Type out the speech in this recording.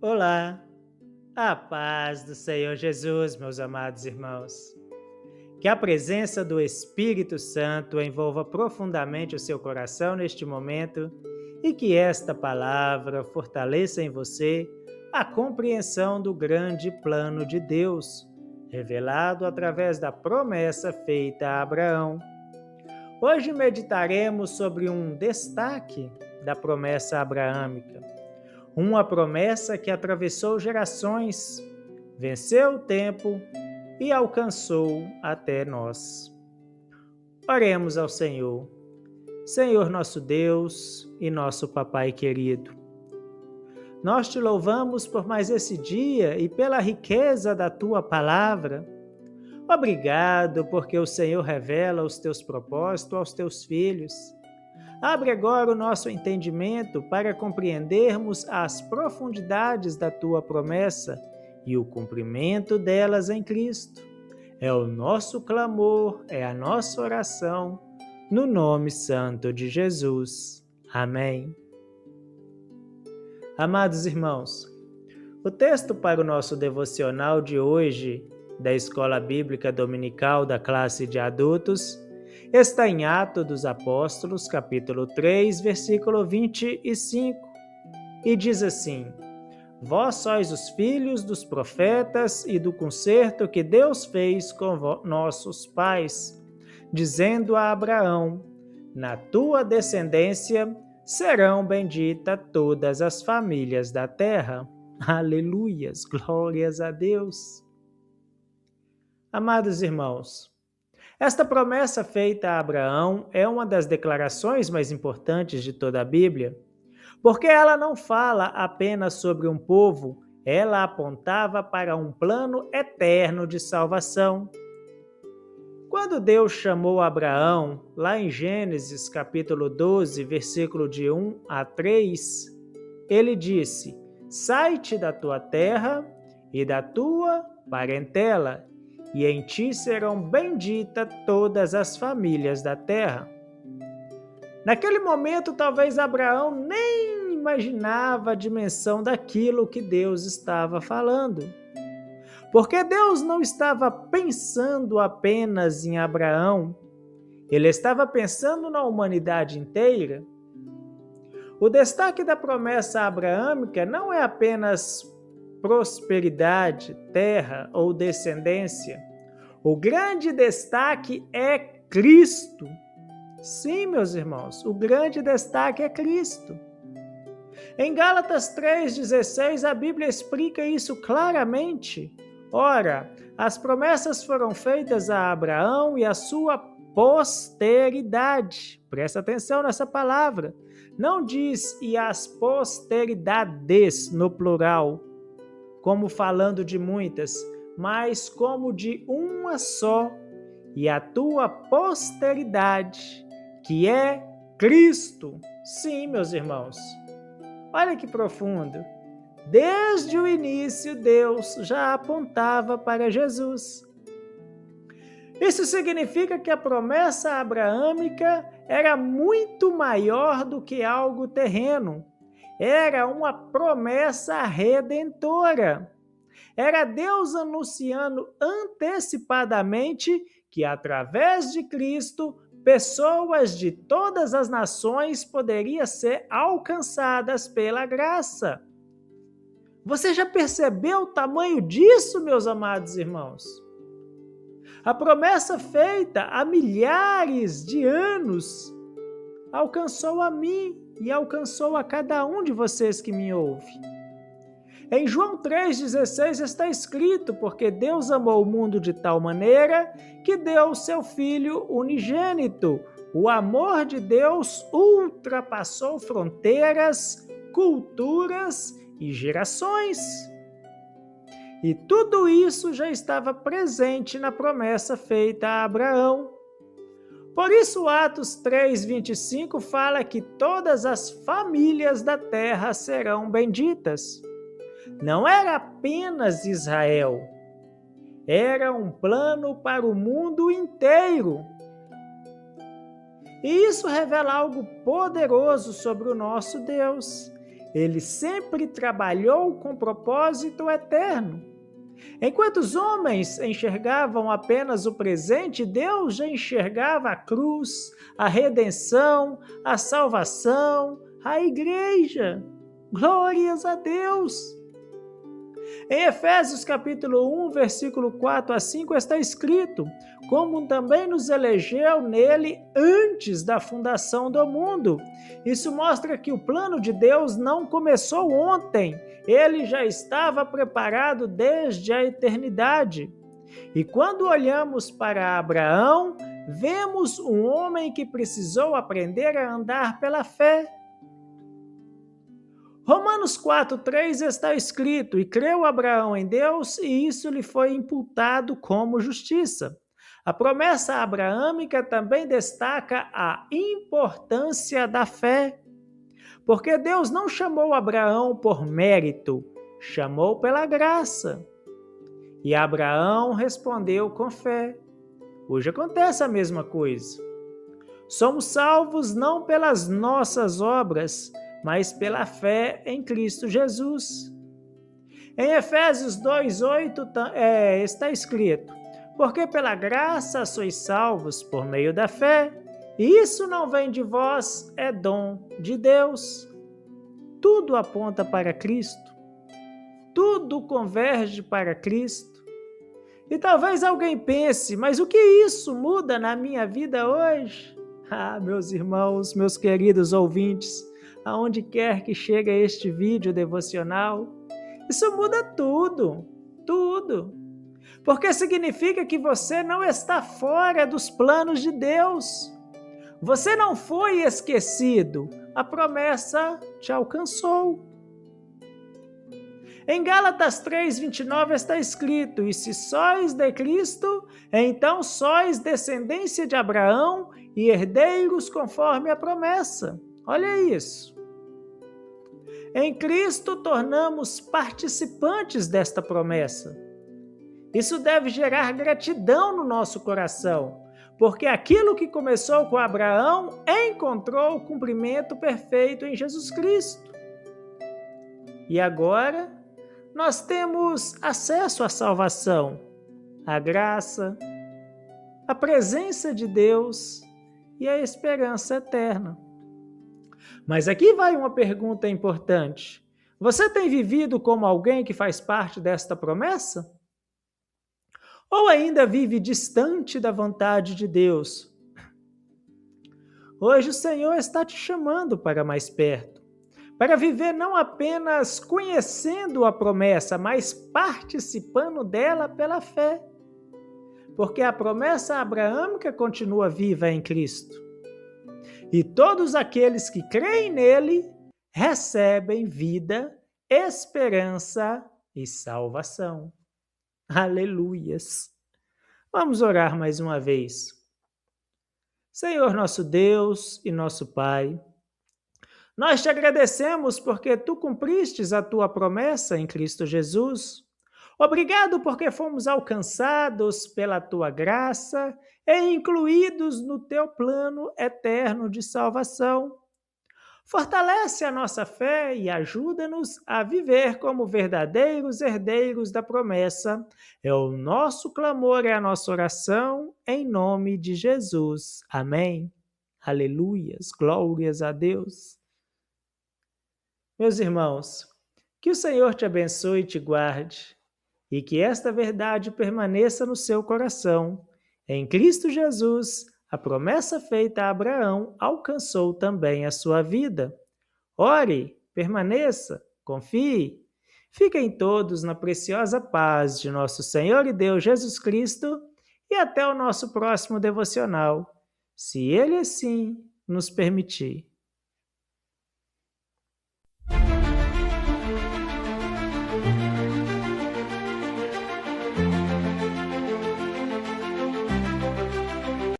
Olá, a paz do Senhor Jesus, meus amados irmãos. Que a presença do Espírito Santo envolva profundamente o seu coração neste momento e que esta palavra fortaleça em você a compreensão do grande plano de Deus, revelado através da promessa feita a Abraão. Hoje meditaremos sobre um destaque da promessa abraâmica. Uma promessa que atravessou gerações, venceu o tempo e alcançou até nós. Oremos ao Senhor. Senhor nosso Deus e nosso Papai querido, nós te louvamos por mais esse dia e pela riqueza da tua palavra. Obrigado porque o Senhor revela os teus propósitos aos teus filhos. Abre agora o nosso entendimento para compreendermos as profundidades da tua promessa e o cumprimento delas em Cristo. É o nosso clamor, é a nossa oração, no nome santo de Jesus. Amém. Amados irmãos, o texto para o nosso devocional de hoje, da Escola Bíblica Dominical da classe de adultos, está em Atos dos Apóstolos, capítulo 3, versículo 25, e diz assim: Vós sois os filhos dos profetas e do concerto que Deus fez com nossos pais, dizendo a Abraão: Na tua descendência serão benditas todas as famílias da terra. Aleluias, glórias a Deus. Amados irmãos, esta promessa feita a Abraão é uma das declarações mais importantes de toda a Bíblia, porque ela não fala apenas sobre um povo, ela apontava para um plano eterno de salvação. Quando Deus chamou Abraão, lá em Gênesis capítulo 12, versículo de 1 a 3, ele disse: Sai-te da tua terra e da tua parentela, e em ti serão benditas todas as famílias da terra. Naquele momento, talvez Abraão nem imaginava a dimensão daquilo que Deus estava falando. Porque Deus não estava pensando apenas em Abraão, ele estava pensando na humanidade inteira. O destaque da promessa abraâmica não é apenas prosperidade, terra ou descendência. O grande destaque é Cristo. Sim, meus irmãos, o grande destaque é Cristo. Em Gálatas 3,16, a Bíblia explica isso claramente. Ora, as promessas foram feitas a Abraão e a sua posteridade. Presta atenção nessa palavra. Não diz e as posteridades no plural, como falando de muitas, mas como de uma só, e a tua posteridade, que é Cristo. Sim, meus irmãos. Olha que profundo. Desde o início, Deus já apontava para Jesus. Isso significa que a promessa abraâmica era muito maior do que algo terreno. Era uma promessa redentora. Era Deus anunciando antecipadamente que, através de Cristo, pessoas de todas as nações poderiam ser alcançadas pela graça. Você já percebeu o tamanho disso, meus amados irmãos? A promessa feita há milhares de anos alcançou a mim e alcançou a cada um de vocês que me ouve. Em João 3,16 está escrito: porque Deus amou o mundo de tal maneira que deu o seu Filho unigênito. O amor de Deus ultrapassou fronteiras, culturas e gerações. E tudo isso já estava presente na promessa feita a Abraão. Por isso, Atos 3,25 fala que todas as famílias da terra serão benditas. Não era apenas Israel, era um plano para o mundo inteiro. E isso revela algo poderoso sobre o nosso Deus. Ele sempre trabalhou com propósito eterno. Enquanto os homens enxergavam apenas o presente, Deus já enxergava a cruz, a redenção, a salvação, a igreja. Glórias a Deus! Em Efésios capítulo 1, versículo 4 a 5 está escrito: como também nos elegeu nele antes da fundação do mundo. Isso mostra que o plano de Deus não começou ontem, ele já estava preparado desde a eternidade. E quando olhamos para Abraão, vemos um homem que precisou aprender a andar pela fé. Romanos 4:3 está escrito: e creu Abraão em Deus, e isso lhe foi imputado como justiça. A promessa abraâmica também destaca a importância da fé, porque Deus não chamou Abraão por mérito, chamou pela graça. E Abraão respondeu com fé. Hoje acontece a mesma coisa. Somos salvos não pelas nossas obras, mas pela fé em Cristo Jesus. Em Efésios 2:8 está escrito: porque pela graça sois salvos por meio da fé, e isso não vem de vós, é dom de Deus. Tudo aponta para Cristo. Tudo converge para Cristo. E talvez alguém pense: mas o que isso muda na minha vida hoje? Ah, meus irmãos, meus queridos ouvintes, aonde quer que chegue este vídeo devocional, isso muda tudo, tudo. Porque significa que você não está fora dos planos de Deus. Você não foi esquecido, a promessa te alcançou. Em Gálatas 3:29 está escrito: e se sois de Cristo, então sois descendência de Abraão e herdeiros conforme a promessa. Olha isso. Em Cristo tornamos participantes desta promessa. Isso deve gerar gratidão no nosso coração, porque aquilo que começou com Abraão encontrou o cumprimento perfeito em Jesus Cristo. E agora nós temos acesso à salvação, à graça, à presença de Deus e à esperança eterna. Mas aqui vai uma pergunta importante. Você tem vivido como alguém que faz parte desta promessa? Ou ainda vive distante da vontade de Deus? Hoje o Senhor está te chamando para mais perto, para viver não apenas conhecendo a promessa, mas participando dela pela fé. Porque a promessa abraâmica continua viva em Cristo. E todos aqueles que creem nele recebem vida, esperança e salvação. Aleluias! Vamos orar mais uma vez. Senhor nosso Deus e nosso Pai, nós te agradecemos porque tu cumpristes a tua promessa em Cristo Jesus. Obrigado porque fomos alcançados pela tua graça e incluídos no teu plano eterno de salvação. Fortalece a nossa fé e ajuda-nos a viver como verdadeiros herdeiros da promessa. É o nosso clamor, é a nossa oração, em nome de Jesus. Amém. Aleluias, glórias a Deus. Meus irmãos, que o Senhor te abençoe e te guarde, e que esta verdade permaneça no seu coração. Em Cristo Jesus, a promessa feita a Abraão alcançou também a sua vida. Ore, permaneça, confie. Fiquem todos na preciosa paz de nosso Senhor e Deus Jesus Cristo e até o nosso próximo devocional, se Ele assim nos permitir.